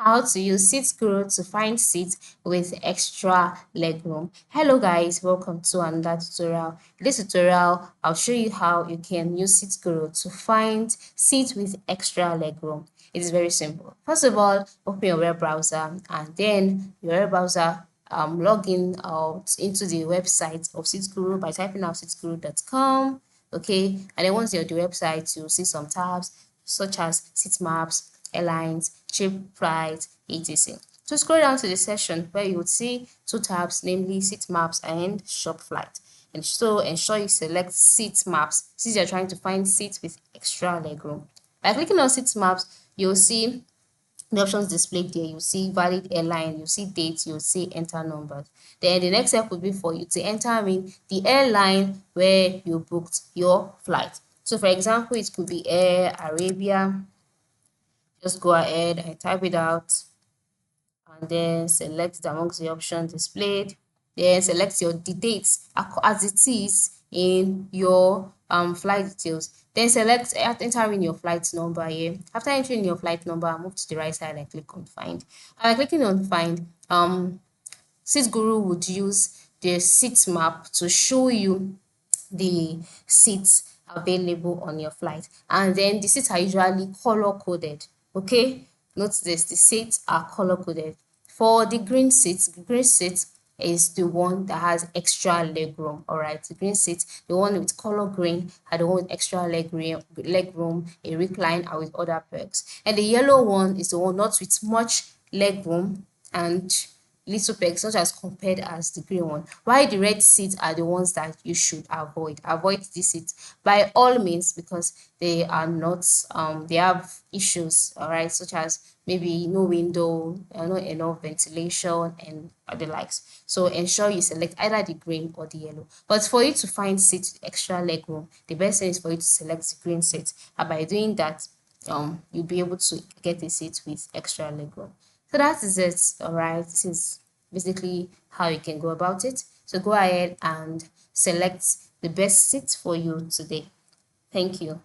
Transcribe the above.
How to use SeatGuru to find seats with extra legroom. Hello guys, welcome to another tutorial. In this tutorial, I'll show you how you can use SeatGuru to find seats with extra legroom. It is very simple. First of all, open your web browser and then your web browser log in out into the website of SeatGuru by typing out seatguru.com. Okay, and then once you're at the website, you'll see some tabs such as seat maps, airlines, cheap flights, etc. So scroll down to the section where you would see two tabs, namely seat maps and shop flight. And so ensure you select seat maps since you're trying to find seats with extra legroom. By clicking on seat maps, you'll see the options displayed there. You see valid airline, you see dates, you see enter numbers. Then the next step would be for you to enter in the airline where you booked your flight. So for example, it could be Air Arabia. Just go ahead and type it out and then select it amongst the options displayed. Then select the dates as it is in your flight details. Then select enter in your flight number here. After entering your flight number, move to the right side and click on find. And by clicking on find, SeatGuru would use the seat map to show you the seats available on your flight, and then the seats are usually color coded. Okay, note this, the seats are color coded. For the green seats, the green seat is the one that has extra legroom. All right, the green seat, the one with color green, and the one with extra legroom, a recline, and with other perks. And the yellow one is the one not with much legroom and little pegs, such as compared as the green one, while the red seats are the ones that you should avoid these seats by all means, because they are not they have issues, all right, such as maybe no window, not enough ventilation and the likes. So ensure you select either the green or the yellow. But for you to find seats with extra leg room, the best thing is for you to select the green seat, and by doing that you'll be able to get a seat with extra leg room. So that is it. All right, this is basically how you can go about it. So go ahead and select the best seat for you today. Thank you.